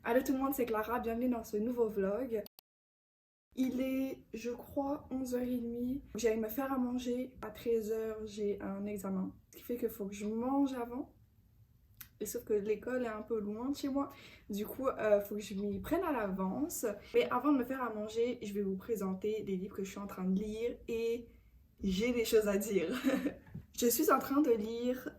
Allô tout le monde, c'est Clara, bienvenue dans ce nouveau vlog. Il est, je crois, 11h30. J'allais me faire à manger. À 13h, j'ai un examen. Ce qui fait qu'il faut que je mange avant. Et sauf que l'école est un peu loin de chez moi. Du coup, faut que je m'y prenne à l'avance. Mais avant de me faire à manger, je vais vous présenter les livres que je suis en train de lire. Et j'ai des choses à dire. Je suis en train de lire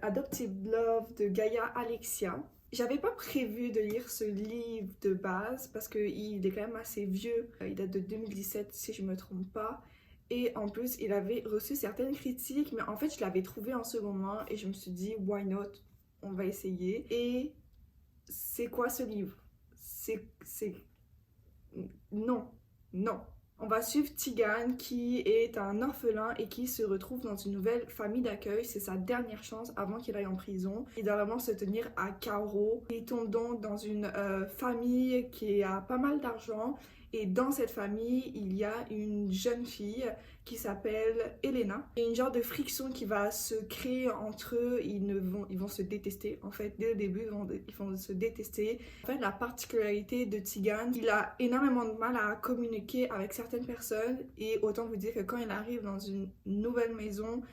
Adoptive Love de Gaia Alexia. J'avais pas prévu de lire ce livre de base parce qu'il est quand même assez vieux. Il date de 2017 si je me trompe pas. Et en plus, il avait reçu certaines critiques, mais en fait, je l'avais trouvé en second main et je me suis dit, why not? On va essayer. Et c'est quoi ce livre? C'est... Non, non. On va suivre Tigane qui est un orphelin et qui se retrouve dans une nouvelle famille d'accueil. C'est sa dernière chance avant qu'il aille en prison. Il doit vraiment se tenir à carreau. Il tombe donc dans une famille qui a pas mal d'argent. Et dans cette famille, il y a une jeune fille qui s'appelle Elena. Il y a une genre de friction qui va se créer entre eux. Ils vont se détester. En fait, dès le début, ils vont se détester. En fait, la particularité de Tigane, il a énormément de mal à communiquer avec certaines personnes. Et autant vous dire que quand il arrive dans une nouvelle maison,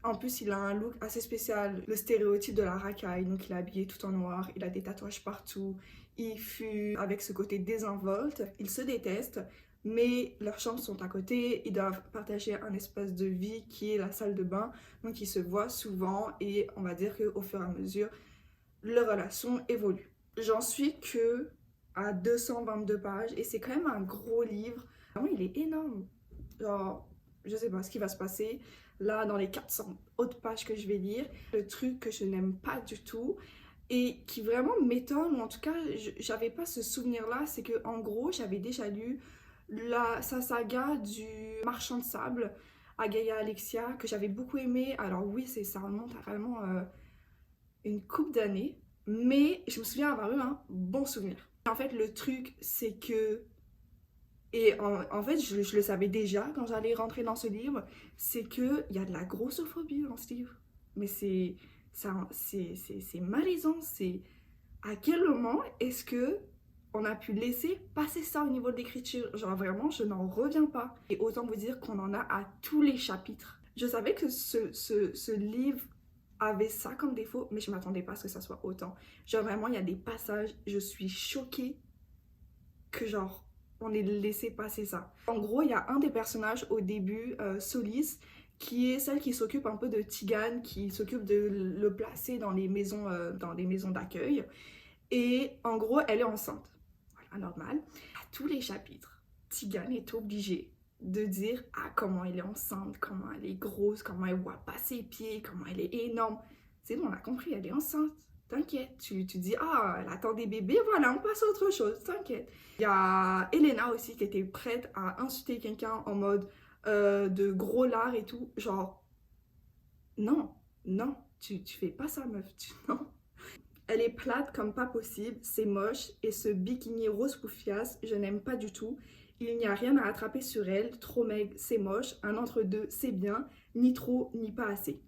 en plus, il a un look assez spécial, le stéréotype de la racaille. Donc, il est habillé tout en noir, il a des tatouages partout, il fume avec ce côté désinvolte. Ils se détestent, mais leurs chambres sont à côté. Ils doivent partager un espace de vie qui est la salle de bain. Donc, ils se voient souvent et on va dire qu'au fur et à mesure, leur relation évolue. J'en suis que à 222 pages et c'est quand même un gros livre. Vraiment, il est énorme. Genre, je sais pas ce qui va se passer là dans les 400 autres pages que je vais lire. Le truc que je n'aime pas du tout et qui vraiment m'étonne, ou en tout cas, j'avais pas ce souvenir-là, c'est que en gros, j'avais déjà lu sa saga du marchand de sable à Gaia Alexia que j'avais beaucoup aimé. Alors oui, ça remonte à vraiment une couple d'années, mais je me souviens avoir eu un bon souvenir. En fait, le truc, c'est que en fait, je le savais déjà quand j'allais rentrer dans ce livre, c'est qu'il y a de la grossophobie dans ce livre. Mais c'est malaisant. C'est à quel moment est-ce que on a pu laisser passer ça au niveau de l'écriture? Genre vraiment, je n'en reviens pas. Et autant vous dire qu'on en a à tous les chapitres. Je savais que ce livre avait ça comme défaut, mais je m'attendais pas à ce que ça soit autant. Genre vraiment, il y a des passages, je suis choquée que genre on ait laissé passer ça. En gros, il y a un des personnages au début, Solis, qui est celle qui s'occupe un peu de Tigane, qui s'occupe de le placer dans les maisons d'accueil. Et en gros, elle est enceinte. Voilà, normal. À tous les chapitres, Tigane est obligée de dire comment elle est enceinte, comment elle est grosse, comment elle voit pas ses pieds, comment elle est énorme. C'est bon, on a compris, elle est enceinte. T'inquiète, tu dis elle attend des bébés, voilà, on passe à autre chose, t'inquiète. Il y a Elena aussi qui était prête à insulter quelqu'un en mode de gros lard et tout. Genre, non, non, tu fais pas ça, meuf, non. Elle est plate comme pas possible, c'est moche, et ce bikini rose poufias, je n'aime pas du tout. Il n'y a rien à attraper sur elle, trop maigre, c'est moche, un entre-deux, c'est bien, ni trop, ni pas assez.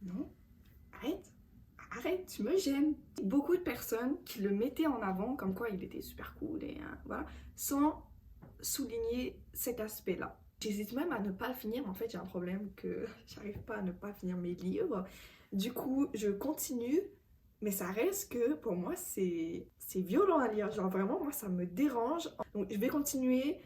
Non, arrête, arrête, tu me gênes. Beaucoup de personnes qui le mettaient en avant, comme quoi il était super cool, et voilà, sans souligner cet aspect-là. J'hésite même à ne pas le finir, mais en fait j'ai un problème que j'arrive pas à ne pas finir mes livres. Du coup, je continue, mais ça reste que pour moi c'est violent à lire. Genre vraiment, moi ça me dérange. Donc je vais continuer.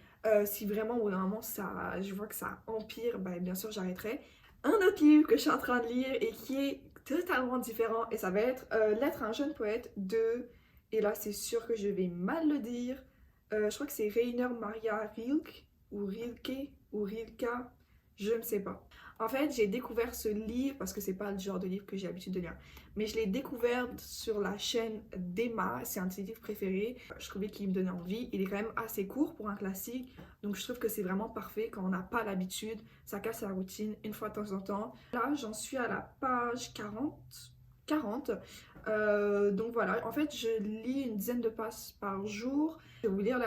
Si vraiment au bout d'un moment je vois que ça empire, bah, bien sûr j'arrêterai. Un autre livre que je suis en train de lire et qui est totalement différent, et ça va être Lettre à un jeune poète de, et là c'est sûr que je vais mal le dire, je crois que c'est Rainer Maria Rilke, ou Rilke, ou Rilka, je ne sais pas. En fait, j'ai découvert ce livre, parce que c'est pas le genre de livre que j'ai l'habitude de lire, mais je l'ai découvert sur la chaîne d'Emma, c'est un de ses livres préférés. Je trouvais qu'il me donnait envie, il est quand même assez court pour un classique, donc je trouve que c'est vraiment parfait quand on n'a pas l'habitude, ça casse la routine une fois de temps en temps. Là, j'en suis à la page 40, 40. Donc voilà, en fait je lis une dizaine de pages par jour. Je vais vous lire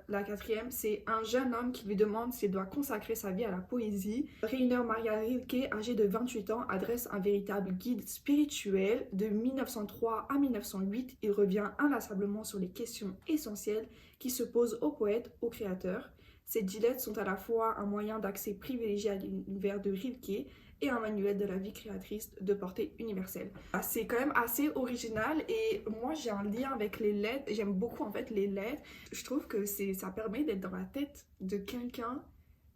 la quatrième. C'est un jeune homme qui lui demande s'il doit consacrer sa vie à la poésie. Rainer Maria Rilke, âgé de 28 ans, adresse un véritable guide spirituel. De 1903 à 1908, il revient inlassablement sur les questions essentielles qui se posent aux poètes, aux créateurs. Ces dilettes sont à la fois un moyen d'accès privilégié à l'univers de Rilke et un manuel de la vie créatrice de portée universelle. C'est quand même assez original et moi j'ai un lien avec les lettres, j'aime beaucoup en fait les lettres. Je trouve que ça permet d'être dans la tête de quelqu'un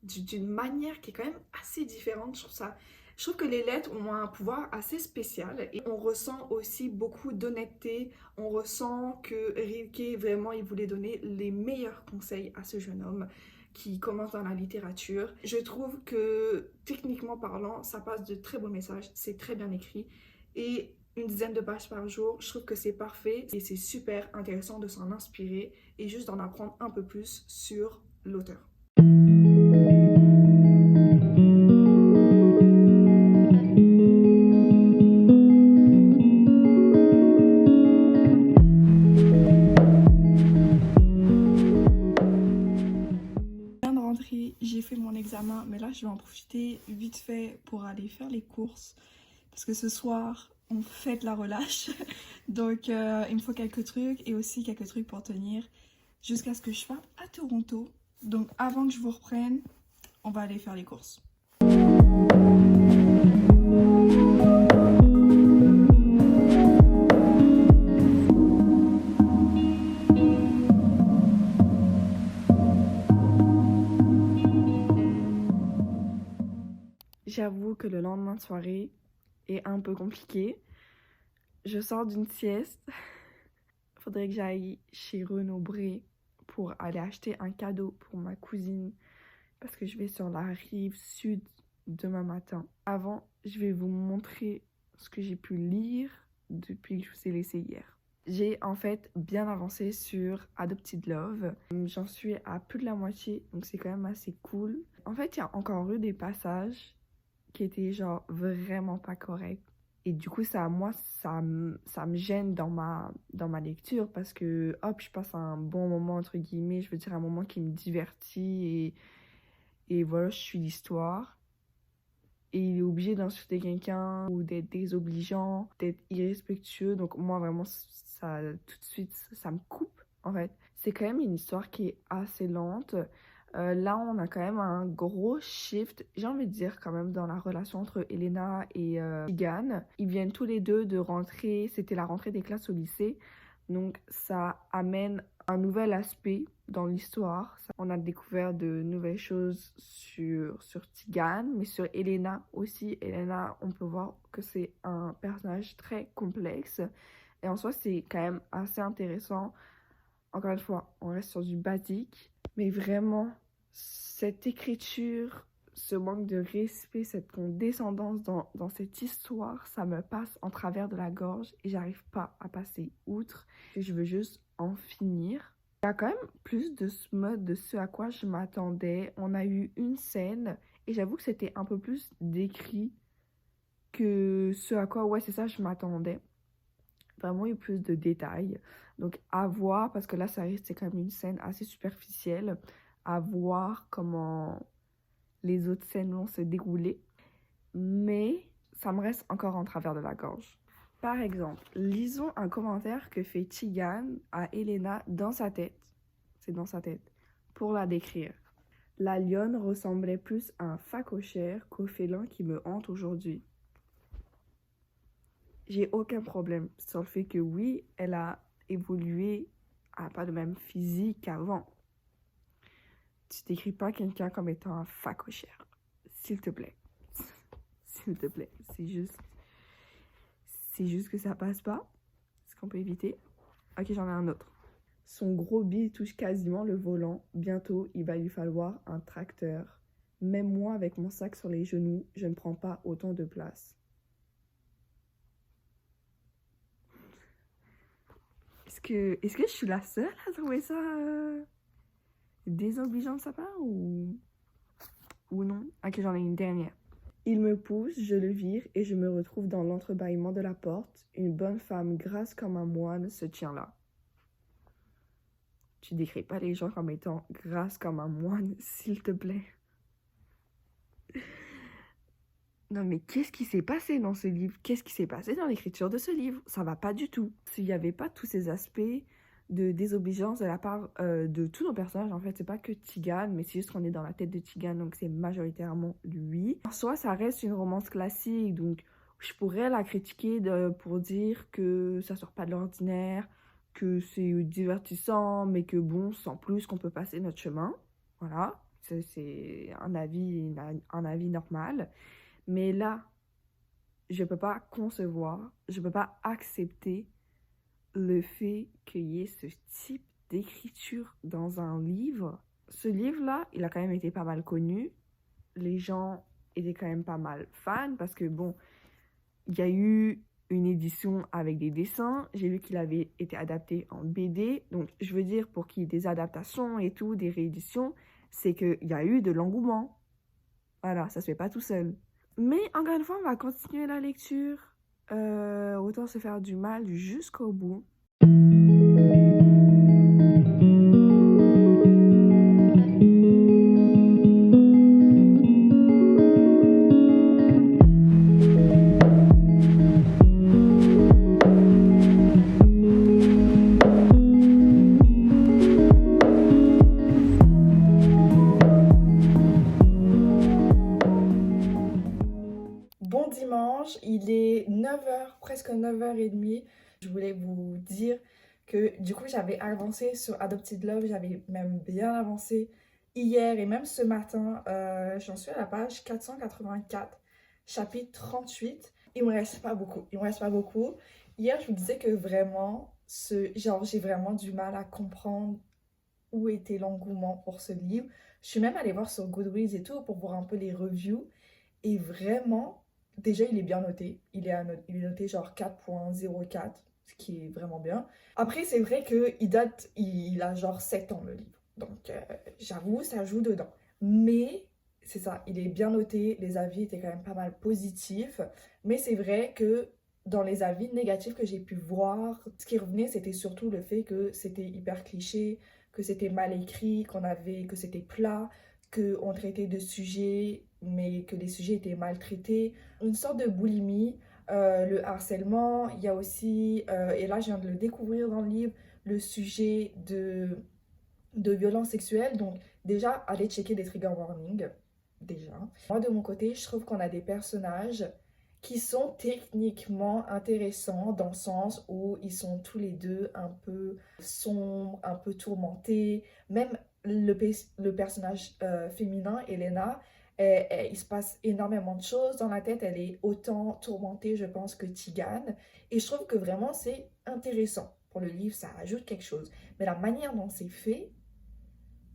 d'une manière qui est quand même assez différente. Je trouve que les lettres ont un pouvoir assez spécial et on ressent aussi beaucoup d'honnêteté. On ressent que Rilke, vraiment, il voulait donner les meilleurs conseils à ce jeune homme qui commence dans la littérature. Je trouve que, techniquement parlant, ça passe de très beaux messages, c'est très bien écrit. Et une dizaine de pages par jour, je trouve que c'est parfait et c'est super intéressant de s'en inspirer et juste d'en apprendre un peu plus sur l'auteur. J'ai fait mon examen, mais là je vais en profiter vite fait pour aller faire les courses parce que ce soir on fête la relâche. Donc il me faut quelques trucs et aussi quelques trucs pour tenir jusqu'à ce que je sois à Toronto. Donc avant que je vous reprenne, on va aller faire les courses. J'avoue que le lendemain de soirée est un peu compliqué. Je sors d'une sieste. Faudrait que j'aille chez Renaud Bré pour aller acheter un cadeau pour ma cousine parce que je vais sur la rive sud demain matin. Avant, je vais vous montrer ce que j'ai pu lire depuis que je vous ai laissé hier. J'ai en fait bien avancé sur Adopted Love. J'en suis à plus de la moitié, donc c'est quand même assez cool. En fait, il y a encore eu des passages qui étaient genre vraiment pas corrects. Et du coup, ça me gêne dans ma lecture parce que, hop, je passe un bon moment, entre guillemets, je veux dire un moment qui me divertit et voilà, je suis l'histoire. Et il est obligé d'insulter quelqu'un ou d'être désobligeant, d'être irrespectueux. Donc moi, vraiment, ça, tout de suite, ça me coupe, en fait. C'est quand même une histoire qui est assez lente. Là, on a quand même un gros shift, j'ai envie de dire quand même, dans la relation entre Elena et Tegan. Ils viennent tous les deux de rentrer, c'était la rentrée des classes au lycée. Donc ça amène un nouvel aspect dans l'histoire. On a découvert de nouvelles choses sur Tegan, mais sur Elena aussi. Elena, on peut voir que c'est un personnage très complexe. Et en soi, c'est quand même assez intéressant. Encore une fois, on reste sur du basique. Mais vraiment, cette écriture, ce manque de respect, cette condescendance dans cette histoire, ça me passe en travers de la gorge et j'arrive pas à passer outre. Et je veux juste en finir. Il y a quand même plus de ce mode de ce à quoi je m'attendais. On a eu une scène et j'avoue que c'était un peu plus décrit que ce à quoi, ouais, c'est ça, je m'attendais. Vraiment eu plus de détails. Donc à voir, parce que là, ça reste quand même une scène assez superficielle. À voir comment les autres scènes vont se dérouler. Mais ça me reste encore en travers de la gorge. Par exemple, lisons un commentaire que fait Tegan à Elena dans sa tête. C'est dans sa tête. Pour la décrire. La lionne ressemblait plus à un phacochère qu'au félin qui me hante aujourd'hui. J'ai aucun problème sur le fait que oui, elle a évolué, elle n'a pas le même physique qu'avant. Tu décris pas quelqu'un comme étant un phacochère. S'il te plaît. S'il te plaît. C'est juste que ça passe pas. Est-ce qu'on peut éviter? Ok, j'en ai un autre. Son gros bide touche quasiment le volant. Bientôt, il va lui falloir un tracteur. Même moi, avec mon sac sur les genoux, je ne prends pas autant de place. Est-ce que je suis la seule à trouver ça désobligeant de sa part ou non? Ok, j'en ai une dernière. Il me pousse, je le vire et je me retrouve dans l'entrebâillement de la porte. Une bonne femme grasse comme un moine se tient là. Tu décris pas les gens comme étant grasses comme un moine, s'il te plaît. Non mais qu'est-ce qui s'est passé dans ce livre? Qu'est-ce qui s'est passé dans l'écriture de ce livre? Ça va pas du tout. S'il n'y avait pas tous ces aspects de désobéissance de la part de tous nos personnages, en fait, c'est pas que Tigane, mais c'est juste qu'on est dans la tête de Tigane, donc c'est majoritairement lui. En soi, ça reste une romance classique, donc je pourrais la critiquer pour dire que ça sort pas de l'ordinaire, que c'est divertissant, mais que bon, sans plus, qu'on peut passer notre chemin. Voilà, c'est un avis normal. Mais là, je peux pas concevoir, je peux pas accepter le fait qu'il y ait ce type d'écriture dans un livre. Ce livre-là, il a quand même été pas mal connu. Les gens étaient quand même pas mal fans parce que bon, il y a eu une édition avec des dessins. J'ai vu qu'il avait été adapté en BD. Donc, je veux dire, pour qu'il y ait des adaptations et tout, des rééditions, c'est qu'il y a eu de l'engouement. Voilà, ça se fait pas tout seul. Mais encore une fois, on va continuer la lecture. Autant se faire du mal jusqu'au bout. Bon dimanche, il est 9h, presque 9h30. Je voulais vous dire que du coup j'avais avancé sur Adopted Love, j'avais même bien avancé hier et même ce matin. J'en suis à la page 484, chapitre 38. Il me reste pas beaucoup. Hier je vous disais que vraiment, j'ai vraiment du mal à comprendre où était l'engouement pour ce livre. Je suis même allée voir sur Goodreads et tout pour voir un peu les reviews. Et vraiment, déjà, il est bien noté. Il est noté genre 4.04, ce qui est vraiment bien. Après, c'est vrai qu'il a genre 7 ans le livre. Donc, j'avoue, ça joue dedans. Mais, c'est ça, il est bien noté. Les avis étaient quand même pas mal positifs. Mais c'est vrai que dans les avis négatifs que j'ai pu voir, ce qui revenait, c'était surtout le fait que c'était hyper cliché, que c'était mal écrit, que c'était plat, qu'on traitait de sujets, mais que les sujets étaient mal traités. Une sorte de boulimie, le harcèlement, il y a aussi, et là je viens de le découvrir dans le livre, le sujet de violence sexuelle. Donc déjà, allez checker des trigger warnings, déjà. Moi de mon côté, je trouve qu'on a des personnages qui sont techniquement intéressants dans le sens où ils sont tous les deux un peu sombres, un peu tourmentés. Même le personnage féminin, Elena, il se passe énormément de choses dans la tête. Elle est autant tourmentée, je pense, que Tigane. Et je trouve que vraiment, c'est intéressant. Pour le livre, ça ajoute quelque chose. Mais la manière dont c'est fait,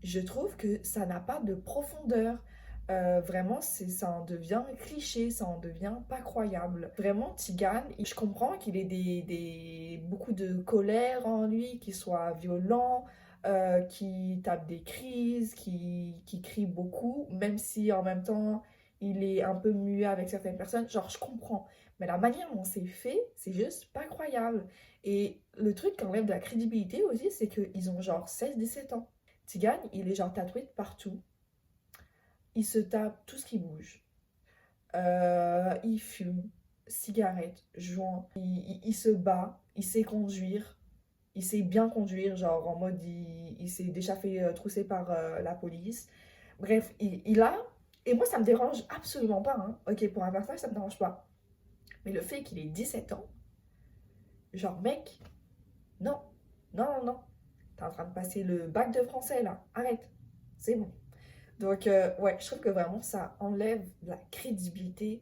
je trouve que ça n'a pas de profondeur. Vraiment, ça en devient cliché, ça en devient pas croyable. Vraiment, Tigane, je comprends qu'il ait beaucoup de colère en lui, qu'il soit violent, qu'il tape des crises, qu'il crie beaucoup, même si en même temps, il est un peu muet avec certaines personnes. Genre, je comprends. Mais la manière dont c'est fait, c'est juste pas croyable. Et le truc qui enlève de la crédibilité aussi, c'est qu'ils ont genre 16-17 ans. Tigane, il est genre tatoué de partout. Il se tape tout ce qui bouge. Il fume, cigarette, joint. Il se bat, il sait conduire. Il sait bien conduire, genre en mode il s'est déjà fait trousser par la police. Bref, il a... Et moi, ça me dérange absolument pas. Hein. Ok, pour un personnage, ça me dérange pas. Mais le fait qu'il ait 17 ans, genre mec, non, non, non, non. T'es en train de passer le bac de français là. Arrête, c'est bon. Donc, ouais, je trouve que vraiment ça enlève la crédibilité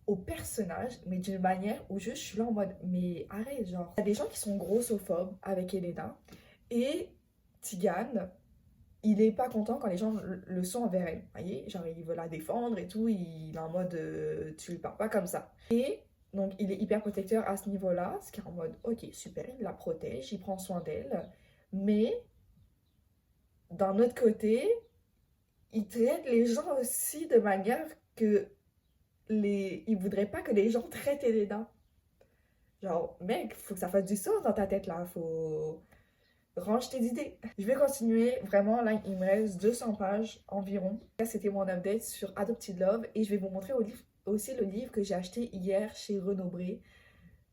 au personnage, mais d'une manière où je suis là en mode, mais arrête, genre. Il y a des gens qui sont grossophobes avec Elena, et Tigane, il est pas content quand les gens le sont envers elle. Vous voyez, genre, il veut la défendre et tout, il est en mode, tu lui parles pas comme ça. Et donc, il est hyper protecteur à ce niveau-là, ce qui est en mode, ok, super, il la protège, il prend soin d'elle, mais d'un autre côté, il traite les gens aussi de manière que ils voudraient pas que les gens traitent Elena. Genre, mec, faut que ça fasse du sens dans ta tête là, faut... Range tes idées. Je vais continuer, vraiment, là, il me reste 200 pages environ. Là, c'était mon update sur Adopted Love et je vais vous montrer aussi le livre que j'ai acheté hier chez Renaud Bré.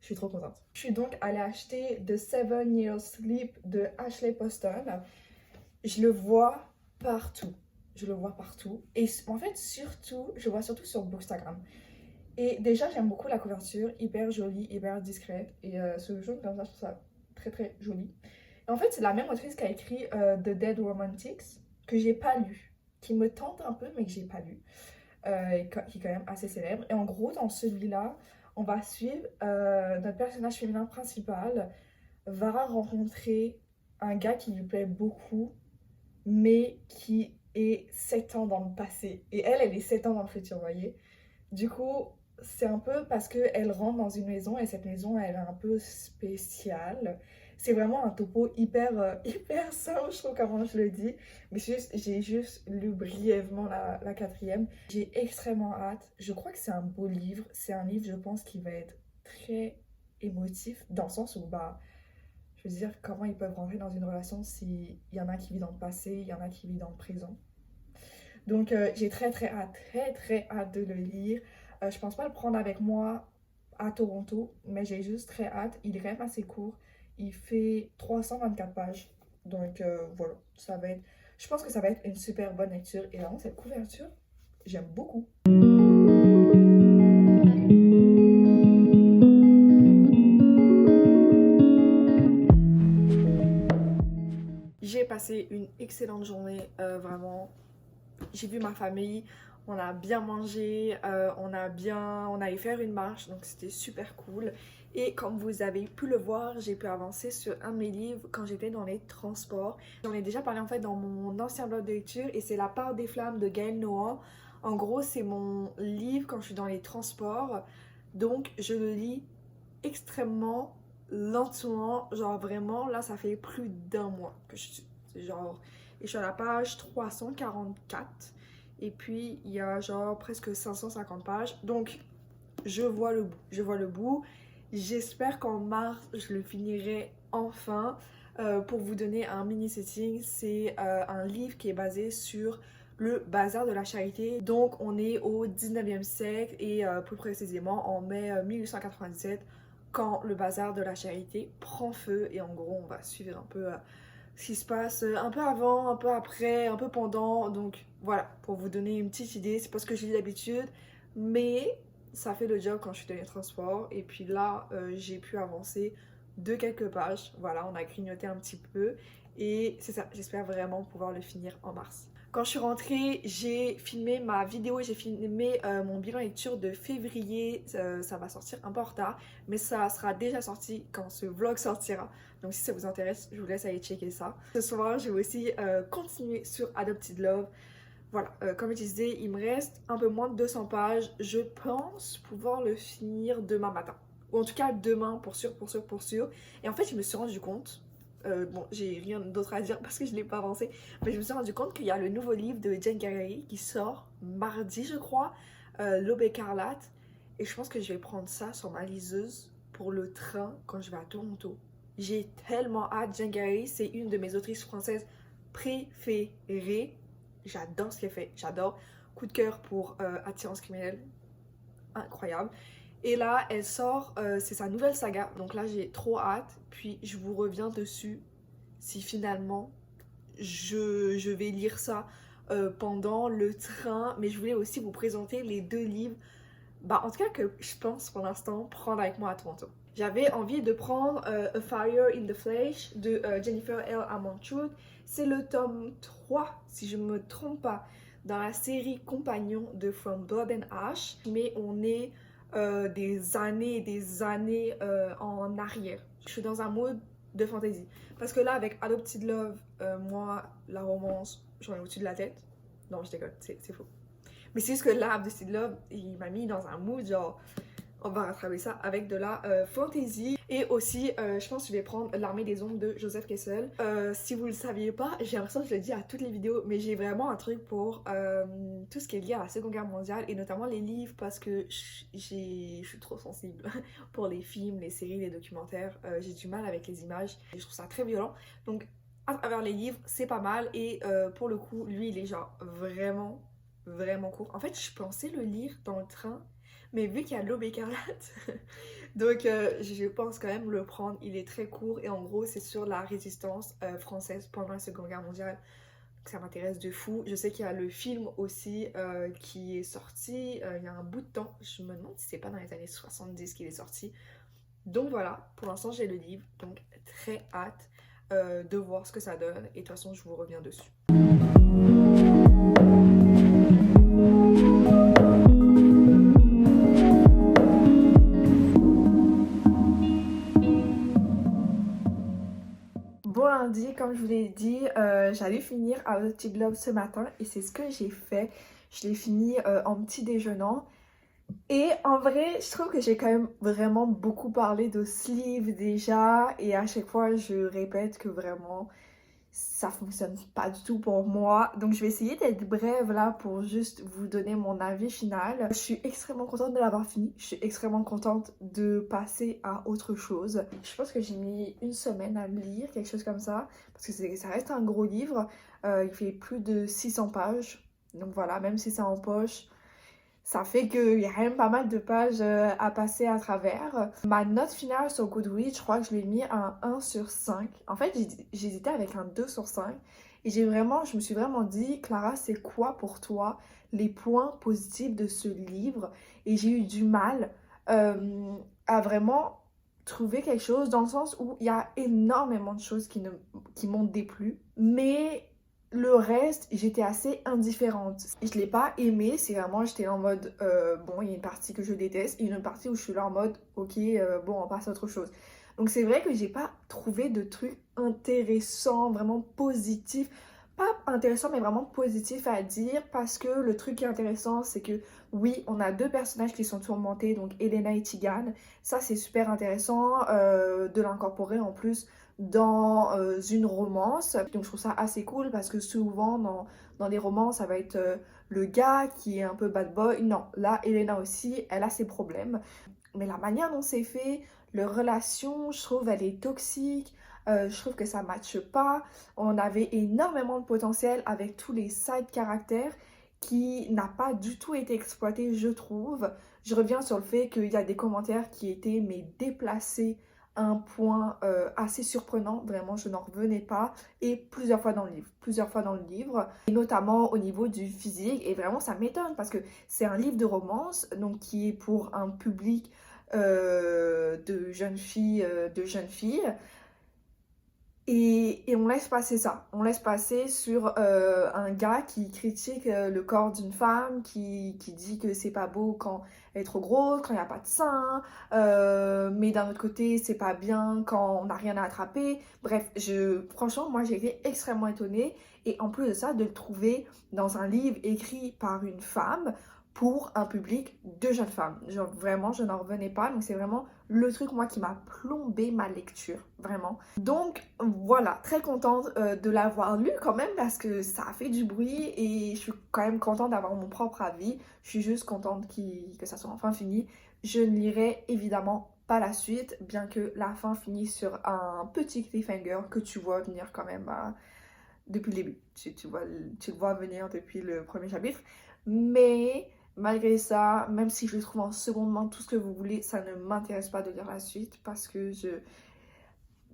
Je suis trop contente. Je suis donc allée acheter The 7 Years Sleep de Ashley Poston. Je le vois partout. Je le vois partout. Et en fait, surtout, je le vois surtout sur Bookstagram. Et déjà, j'aime beaucoup la couverture, hyper jolie, hyper discrète. Et ce jaune comme ça, je trouve ça très très joli. Et en fait, c'est la même autrice qui a écrit The Dead Romantics, que j'ai pas lu, qui me tente un peu, mais que j'ai pas lu, qui est quand même assez célèbre. Et en gros, dans celui-là, on va suivre notre personnage féminin principal va rencontrer un gars qui lui plaît beaucoup, mais qui est 7 ans dans le passé. Et elle est 7 ans dans le futur, vous voyez. Du coup, c'est un peu parce qu'elle rentre dans une maison et cette maison, elle est un peu spéciale. C'est vraiment un topo hyper, hyper simple, je trouve, comment je le dis. Mais j'ai juste lu brièvement la quatrième. J'ai extrêmement hâte. Je crois que c'est un beau livre. C'est un livre, je pense, qui va être très émotif, dans le sens où, bah, je veux dire, comment ils peuvent rentrer dans une relation s'il y en a qui vit dans le passé, il y en a qui vit dans le présent. Donc j'ai très très hâte de le lire. Je pense pas le prendre avec moi à Toronto, mais j'ai juste très hâte. Il est quand même assez court. Il fait 324 pages. Donc voilà, ça va être... Je pense que ça va être une super bonne lecture. Et vraiment, cette couverture, j'aime beaucoup. J'ai passé une excellente journée, vraiment. J'ai vu ma famille, on a bien mangé, on allait faire une marche, donc c'était super cool. Et comme vous avez pu le voir, j'ai pu avancer sur un de mes livres quand j'étais dans les transports. J'en ai déjà parlé en fait dans mon ancien blog de lecture et c'est La part des flammes de Gaël Noah. En gros, c'est mon livre quand je suis dans les transports, donc je le lis extrêmement lentement, genre vraiment, là ça fait plus d'1 mois que je suis, genre, et je suis à la page 344 et puis il y a genre presque 550 pages, donc je vois le bout, j'espère qu'en mars je le finirai enfin. Pour vous donner un mini setting, c'est un livre qui est basé sur le bazar de la charité. Donc on est au 19e siècle et plus précisément en mai 1897 quand le bazar de la charité prend feu et en gros on va suivre un peu ce qui se passe un peu avant, un peu après, un peu pendant. Donc voilà, pour vous donner une petite idée, c'est pas ce que je lis d'habitude, mais ça fait le job quand je suis dans les transports. Et puis là, j'ai pu avancer de quelques pages. Voilà, on a grignoté un petit peu. Et c'est ça, j'espère vraiment pouvoir le finir en mars. Quand je suis rentrée, j'ai filmé ma vidéo, j'ai filmé mon bilan lecture de février. Ça va sortir un peu en retard, mais ça sera déjà sorti quand ce vlog sortira. Donc si ça vous intéresse, je vous laisse aller checker ça. Ce soir, je vais aussi continuer sur Adopted Love. Voilà, comme je disais, il me reste un peu moins de 200 pages. Je pense pouvoir le finir demain matin. Ou en tout cas demain, pour sûr, pour sûr, pour sûr. Et en fait, je me suis rendu compte, bon, j'ai rien d'autre à dire parce que je n'ai pas avancé, mais je me suis rendu compte qu'il y a le nouveau livre de Jen Gary qui sort mardi, je crois, L'Aube écarlate. Et je pense que je vais prendre ça sur ma liseuse pour le train quand je vais à Toronto. J'ai tellement hâte. Jen Gary, c'est une de mes autrices françaises préférées. J'adore ce qu'elle fait, j'adore. Coup de cœur pour Attirance criminelle, incroyable. Et là, elle sort, c'est sa nouvelle saga, donc là j'ai trop hâte. Puis je vous reviens dessus si finalement je vais lire ça pendant le train. Mais je voulais aussi vous présenter les 2 livres, bah en tout cas que je pense pour l'instant prendre avec moi à Toronto. J'avais envie de prendre A Fire in the Flesh de Jennifer L. Armentrout. C'est le tome 3, si je ne me trompe pas, dans la série Compagnon de From Blood and Ash. Mais on est des années et des années en arrière. Je suis dans un mode de fantasy. Parce que là, avec Adopted Love, moi, la romance, j'en ai au-dessus de la tête. Non, je déconne, c'est faux. Mais c'est juste que là, Adopted Love, il m'a mis dans un mood genre... on va rattraper ça avec de la fantasy. Et aussi, je pense que je vais prendre L'Armée des Ombres de Joseph Kessel. Si vous le saviez pas, j'ai l'impression que je le dis à toutes les vidéos, mais j'ai vraiment un truc pour tout ce qui est lié à la Seconde Guerre mondiale et notamment les livres parce que je suis trop sensible pour les films, les séries, les documentaires. J'ai du mal avec les images et je trouve ça très violent. Donc à travers les livres, c'est pas mal et pour le coup, lui, il est genre vraiment court. En fait, je pensais le lire dans le train, mais vu qu'il y a l'Aube écarlate, donc je pense quand même le prendre. Il est très court et en gros, c'est sur la résistance française pendant la Seconde Guerre mondiale. Donc ça m'intéresse de fou. Je sais qu'il y a le film aussi qui est sorti il y a un bout de temps. Je me demande si c'est pas dans les années 70 qu'il est sorti. Donc voilà, pour l'instant j'ai le livre, donc très hâte de voir ce que ça donne. Et de toute façon, je vous reviens dessus. Bon lundi, comme je vous l'ai dit, j'allais finir à Petit Globe ce matin et c'est ce que j'ai fait. Je l'ai fini en petit déjeunant. Et en vrai, je trouve que j'ai quand même vraiment beaucoup parlé de ce livre déjà. Et à chaque fois, je répète que vraiment, ça fonctionne pas du tout pour moi. Donc je vais essayer d'être brève là pour juste vous donner mon avis final. Je suis extrêmement contente de l'avoir fini. Je suis extrêmement contente de passer à autre chose. Je pense que j'ai mis une semaine à le lire, quelque chose comme ça. Parce que ça reste un gros livre. Il fait plus de 600 pages. Donc voilà, même si c'est en poche, ça fait qu'il y a quand même pas mal de pages à passer à travers. Ma note finale sur Goodreads, je crois que je l'ai mis à un 1 sur 5. En fait, j'hésitais avec un 2 sur 5. Et je me suis vraiment dit, Clara, c'est quoi pour toi les points positifs de ce livre? Et j'ai eu du mal à vraiment trouver quelque chose dans le sens où il y a énormément de choses qui m'ont déplu. Mais le reste, j'étais assez indifférente. Je l'ai pas aimé, c'est vraiment, j'étais en mode, bon, il y a une partie que je déteste, et une partie où je suis là en mode, ok, bon, on passe à autre chose. Donc c'est vrai que j'ai pas trouvé de trucs intéressants, vraiment positifs. Pas intéressant, mais vraiment positif à dire, parce que le truc qui est intéressant, c'est que oui, on a deux personnages qui sont tourmentés, donc Elena et Tigan. Ça, c'est super intéressant de l'incorporer en plus dans une romance. Donc je trouve ça assez cool parce que souvent dans les romances, ça va être le gars qui est un peu bad boy. Non, là, Elena aussi, elle a ses problèmes. Mais la manière dont c'est fait, leur relation, je trouve, elle est toxique. Je trouve que ça matche pas. On avait énormément de potentiel avec tous les side caractères qui n'a pas du tout été exploité, je trouve. Je reviens sur le fait qu'il y a des commentaires qui étaient mais déplacés à un point assez surprenant, vraiment je n'en revenais pas, et plusieurs fois dans le livre, et notamment au niveau du physique, et vraiment ça m'étonne parce que c'est un livre de romance, donc qui est pour un public de jeunes filles, et on laisse passer ça. On laisse passer sur un gars qui critique le corps d'une femme, qui dit que c'est pas beau quand elle est trop grosse, quand il n'y a pas de sein, mais d'un autre côté, c'est pas bien quand on n'a rien à attraper. Bref, franchement, moi j'ai été extrêmement étonnée. Et en plus de ça, de le trouver dans un livre écrit par une femme pour un public de jeunes femmes. Genre vraiment, je n'en revenais pas. Donc c'est vraiment le truc, moi, qui m'a plombé ma lecture, vraiment. Donc voilà, très contente de l'avoir lu quand même parce que ça a fait du bruit et je suis quand même contente d'avoir mon propre avis. Je suis juste contente que ça soit enfin fini. Je ne lirai évidemment pas la suite, bien que la fin finisse sur un petit cliffhanger que tu vois venir quand même depuis le début. Tu le vois venir depuis le premier chapitre. Mais malgré ça, même si je le trouve en seconde main, tout ce que vous voulez, ça ne m'intéresse pas de lire la suite parce que je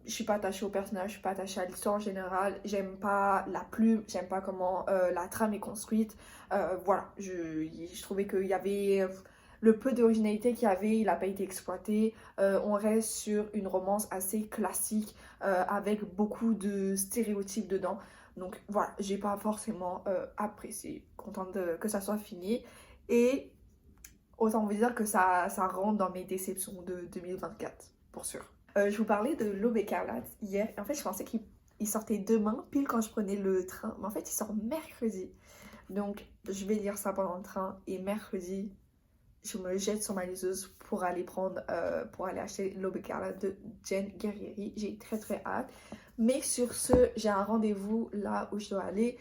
suis pas attachée au personnage, je suis pas attachée à l'histoire en général, j'aime pas la plume, j'aime pas comment la trame est construite. Voilà, je trouvais qu'il y avait le peu d'originalité qu'il y avait, il n'a pas été exploité. On reste sur une romance assez classique avec beaucoup de stéréotypes dedans. Donc voilà, j'ai pas forcément apprécié, contente que ça soit fini. Et autant vous dire que ça rentre dans mes déceptions de 2024, pour sûr. Je vous parlais de l'Aube écarlate hier. Et en fait, je pensais qu'il sortait demain, pile quand je prenais le train. Mais en fait, il sort mercredi. Donc, je vais lire ça pendant le train. Et mercredi, je me jette sur ma liseuse pour aller acheter l'Aube écarlate de Jen Guerrieri. J'ai très hâte. Mais sur ce, j'ai un rendez-vous là où je dois aller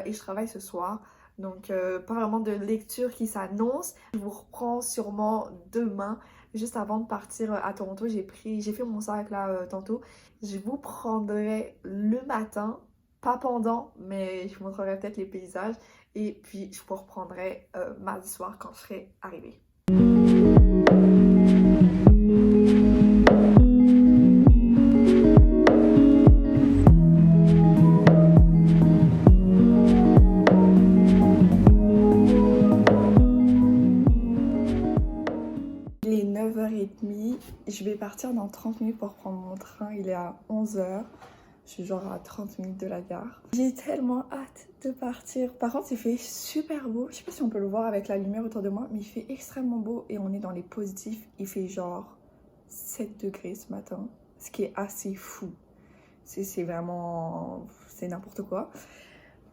et je travaille ce soir. Donc pas vraiment de lecture qui s'annonce. Je vous reprends sûrement demain. Juste avant de partir à Toronto, j'ai fait mon sac là tantôt. Je vous prendrai le matin, pas pendant, mais je vous montrerai peut-être les paysages. Et puis je vous reprendrai mardi soir quand je serai arrivée. Il est 9h30, je vais partir dans 30 minutes pour prendre mon train, il est à 11h. Je suis genre à 30 minutes de la gare. J'ai tellement hâte de partir. Par contre, il fait super beau. Je sais pas si on peut le voir avec la lumière autour de moi, mais il fait extrêmement beau et on est dans les positifs. Il fait genre 7 degrés ce matin, ce qui est assez fou. C'est vraiment... c'est n'importe quoi.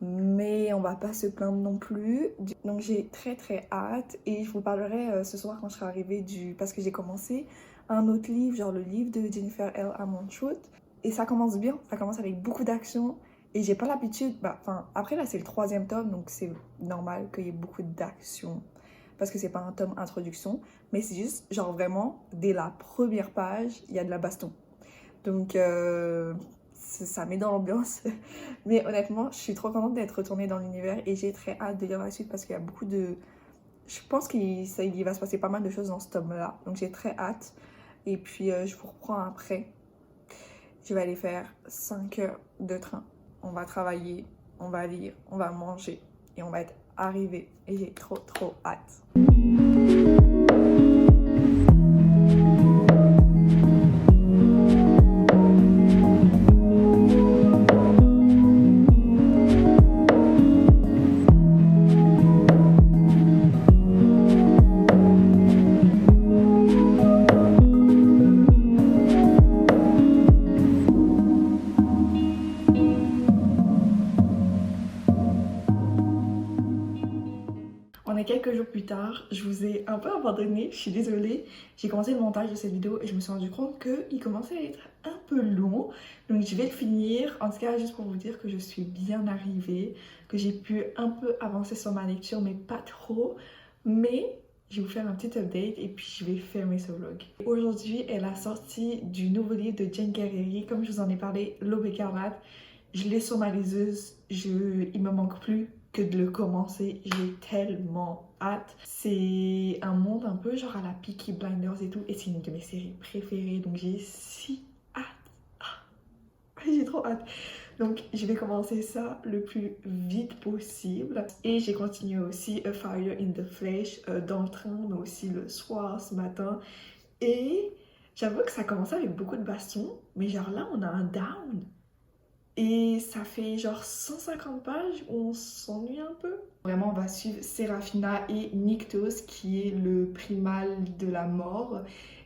Mais on va pas se plaindre non plus. Donc j'ai très hâte et je vous parlerai ce soir quand je serai arrivée parce que j'ai commencé un autre livre, genre le livre de Jennifer L. Armentrout. Et ça commence bien, ça commence avec beaucoup d'action. Et j'ai pas l'habitude, après là c'est le 3e tome, donc c'est normal qu'il y ait beaucoup d'action. Parce que c'est pas un tome introduction, mais c'est juste genre vraiment, dès la première page, il y a de la baston. Donc ça met dans l'ambiance. Mais honnêtement, je suis trop contente d'être retournée dans l'univers et j'ai très hâte de lire la suite parce qu'il y a beaucoup de... Je pense qu'il va se passer pas mal de choses dans ce tome-là. Donc j'ai très hâte. Et puis je vous reprends après. Je vais aller faire 5 heures de train. On va travailler, on va lire, on va manger et on va être arrivé. Et j'ai trop hâte. On est quelques jours plus tard, je vous ai un peu abandonné, je suis désolée. J'ai commencé le montage de cette vidéo et je me suis rendu compte qu'il commençait à être un peu long. Donc je vais le finir, en tout cas juste pour vous dire que je suis bien arrivée, que j'ai pu un peu avancer sur ma lecture mais pas trop. Mais je vais vous faire un petit update et puis je vais fermer ce vlog. Aujourd'hui est la sortie du nouveau livre de Jen Guerrieri, comme je vous en ai parlé, L'Aube écarlate. Je l'ai sur ma liseuse, il me manque plus que de le commencer, j'ai tellement hâte. C'est un monde un peu genre à la Peaky Blinders et tout, et c'est une de mes séries préférées, donc j'ai si hâte. J'ai trop hâte. Donc je vais commencer ça le plus vite possible. Et j'ai continué aussi A Fire in the Flesh dans le train, mais aussi le soir, ce matin. Et j'avoue que ça commençait avec beaucoup de bastons, mais genre là on a un down. Et ça fait genre 150 pages où on s'ennuie un peu. Vraiment, on va suivre Serafina et Nyktos, qui est le primal de la mort.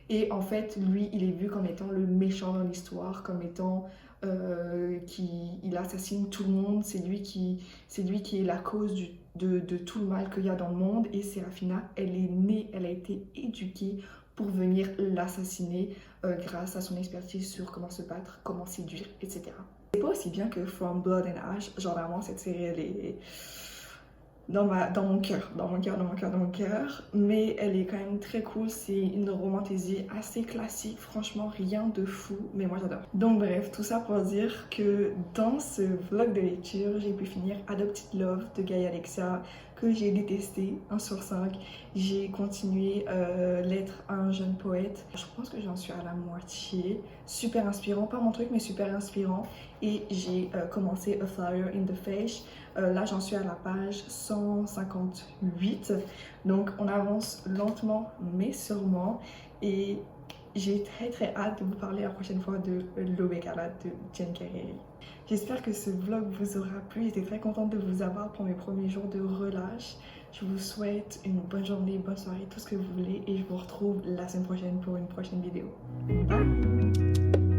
Et en fait, lui, il est vu comme étant le méchant dans l'histoire, comme étant il assassine tout le monde. C'est lui qui est la cause de tout le mal qu'il y a dans le monde. Et Serafina, elle est née, elle a été éduquée pour venir l'assassiner grâce à son expertise sur comment se battre, comment séduire, etc. C'est pas aussi bien que From Blood and Ash, genre vraiment cette série elle est dans mon cœur, mais elle est quand même très cool, c'est une romantésie assez classique, franchement rien de fou, mais moi j'adore. Donc bref, tout ça pour dire que dans ce vlog de lecture, j'ai pu finir Adopted Love de Gaia Alexia, que j'ai détesté, 1 sur 5. J'ai continué L'être à un jeune poète. Je pense que j'en suis à la moitié. Super inspirant, pas mon truc mais super inspirant. Et j'ai commencé A Fire in the Flesh. Là j'en suis à la page 158. Donc on avance lentement mais sûrement. Et j'ai très hâte de vous parler la prochaine fois de L'Aube écarlate de Jen Guerrieri. J'espère que ce vlog vous aura plu. J'étais très contente de vous avoir pour mes premiers jours de relâche. Je vous souhaite une bonne journée, bonne soirée, tout ce que vous voulez. Et je vous retrouve la semaine prochaine pour une prochaine vidéo. Bye!